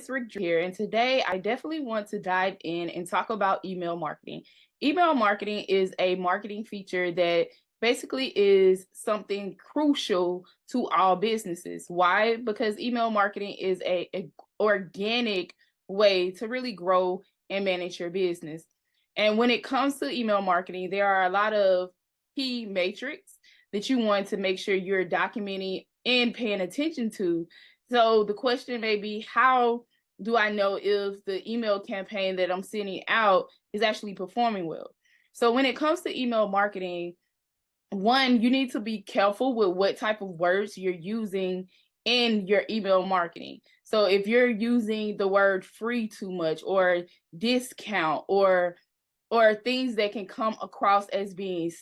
it's Rickdrieka here, and today I definitely want to dive in and talk about email marketing. Email marketing is a marketing feature that basically is something crucial to all businesses. Why? Because email marketing is a organic way to really grow and manage your business. And when it comes to email marketing, there are a lot of key metrics that you want to make sure you're documenting and paying attention to. So the question may be, how do I know if the email campaign that I'm sending out is actually performing well? So when it comes to email marketing, one, you need to be careful with what type of words you're using in your email marketing. So if you're using the word free too much, or discount, or things that can come across as being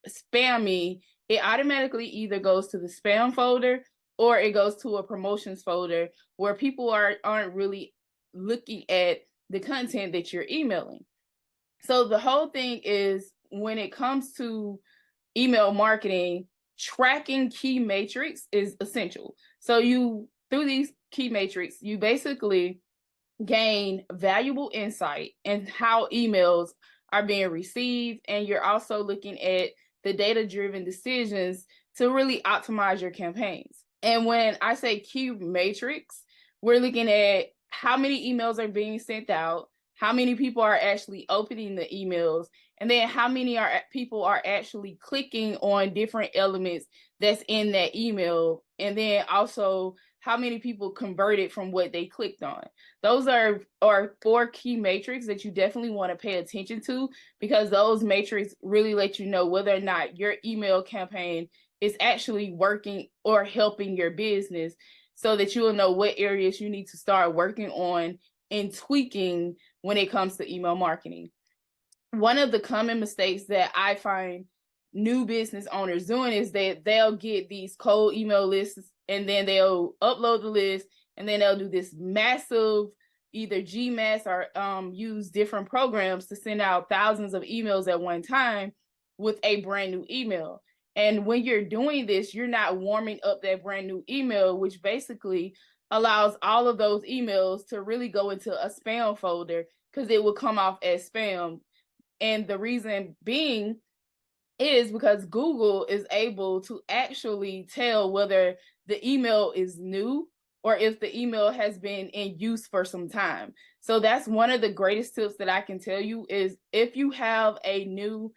spammy, it automatically either goes to the spam folder or it goes to a promotions folder where people aren't really looking at the content that you're emailing. So the whole thing is, when it comes to email marketing, tracking key metrics is essential. So through these key metrics, you basically gain valuable insight in how emails are being received, and you're also looking at the data-driven decisions to really optimize your campaigns. And when I say key matrix, we're looking at how many emails are being sent out, how many people are actually opening the emails, and then how many people are actually clicking on different elements that's in that email, and then also how many people converted from what they clicked on. Those are four key metrics that you definitely want to pay attention to, because those metrics really let you know whether or not your email campaign is actually working or helping your business, so that you will know what areas you need to start working on and tweaking when it comes to email marketing. One of the common mistakes that I find new business owners doing is that they'll get these cold email lists, and then they'll upload the list, and then they'll do this massive either GMass or use different programs to send out thousands of emails at one time with a brand new email. And when you're doing this, you're not warming up that brand new email, which basically allows all of those emails to really go into a spam folder, because it will come off as spam. And the reason being is because Google is able to actually tell whether the email is new or if the email has been in use for some time. So that's one of the greatest tips that I can tell you is, if you have a new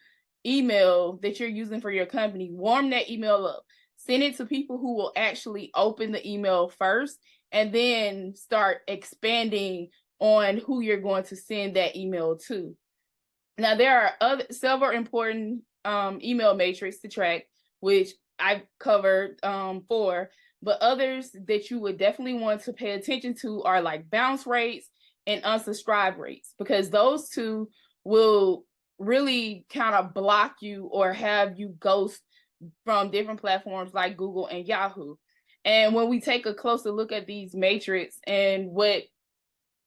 email that you're using for your company, warm that email up. Send it to people who will actually open the email first, and then start expanding on who you're going to send that email to. Now, there are several important email metrics to track, which I've covered 4, but others that you would definitely want to pay attention to are like bounce rates and unsubscribe rates, because those two will really kind of block you or have you ghost from different platforms like Google and Yahoo. And when we take a closer look at these metrics and what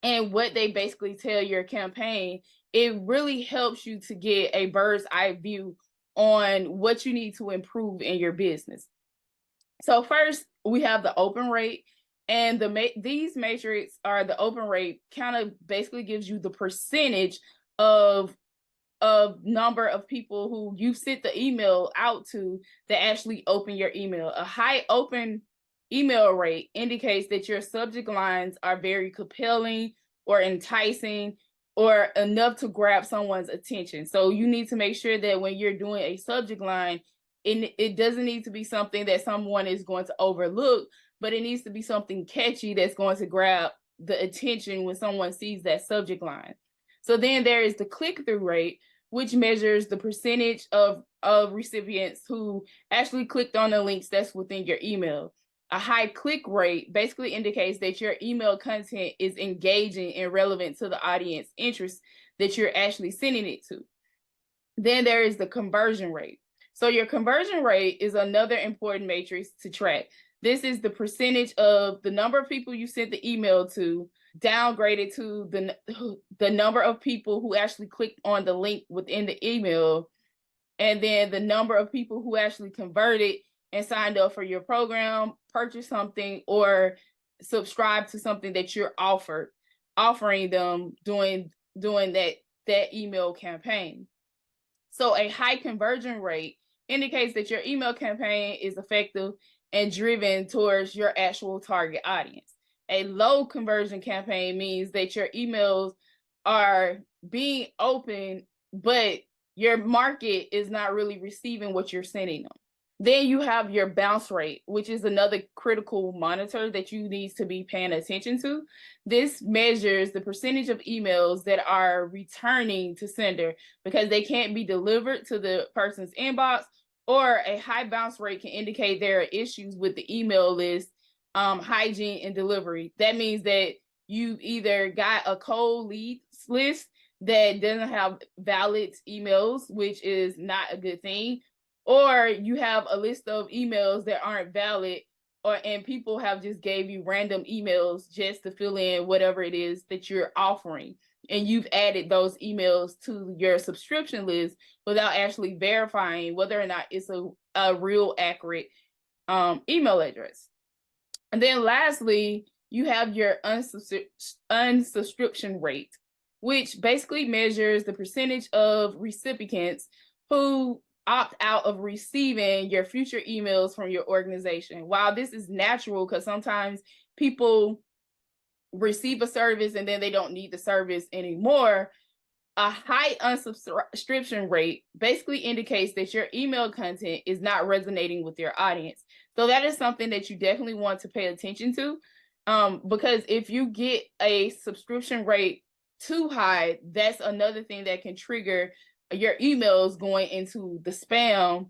they basically tell your campaign, it really helps you to get a bird's eye view on what you need to improve in your business. So first, we have the open rate, and these metrics are the open rate kind of basically gives you the percentage of number of people who you sent the email out to that actually open your email. A high open email rate indicates that your subject lines are very compelling or enticing or enough to grab someone's attention. So you need to make sure that when you're doing a subject line, it doesn't need to be something that someone is going to overlook, but it needs to be something catchy that's going to grab the attention when someone sees that subject line. So then there is the click-through rate, which measures the percentage of recipients who actually clicked on the links that's within your email. A high click rate basically indicates that your email content is engaging and relevant to the audience interest that you're actually sending it to. Then there is the conversion rate. So your conversion rate is another important matrix to track. This is the percentage of the number of people you sent the email to downgraded to the number of people who actually clicked on the link within the email, and then the number of people who actually converted and signed up for your program, purchased something, or subscribe to something that you're offering them doing that email campaign. So a high conversion rate indicates that your email campaign is effective and driven towards your actual target audience. A low conversion campaign means that your emails are being open, but your market is not really receiving what you're sending them. Then you have your bounce rate, which is another critical monitor that you need to be paying attention to. This measures the percentage of emails that are returning to sender because they can't be delivered to the person's inbox, or a high bounce rate can indicate there are issues with the email list, hygiene, and delivery. That means that you either got a cold lead list that doesn't have valid emails, which is not a good thing, or you have a list of emails that aren't valid, and people have just gave you random emails just to fill in whatever it is that you're offering, and you've added those emails to your subscription list without actually verifying whether or not it's a real accurate email address. And then lastly, you have your unsubscription rate, which basically measures the percentage of recipients who opt out of receiving your future emails from your organization. While this is natural, because sometimes people receive a service and then they don't need the service anymore, a high unsubscription rate basically indicates that your email content is not resonating with your audience. So that is something that you definitely want to pay attention to, because if you get a subscription rate too high, that's another thing that can trigger your emails going into the spam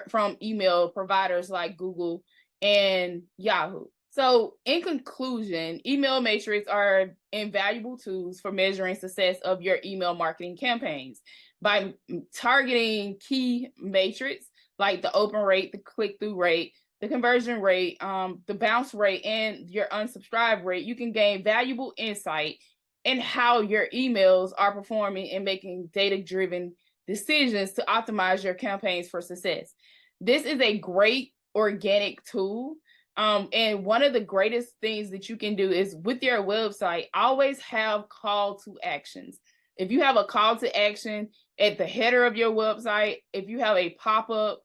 from email providers like Google and Yahoo. So in conclusion, email matrix are invaluable tools for measuring success of your email marketing campaigns. By targeting key metrics like the open rate, the click-through rate, the conversion rate, the bounce rate, and your unsubscribe rate, you can gain valuable insight in how your emails are performing and making data-driven decisions to optimize your campaigns for success. This is a great organic tool. And one of the greatest things that you can do is with your website, always have call to actions. If you have a call to action at the header of your website, if you have a pop-up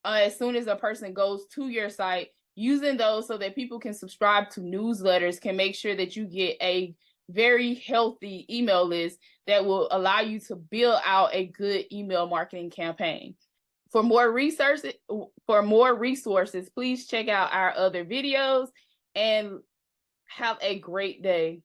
as soon as a person goes to your site, using those so that people can subscribe to newsletters can make sure that you get a very healthy email list that will allow you to build out a good email marketing campaign. For more resources, please check out our other videos and have a great day.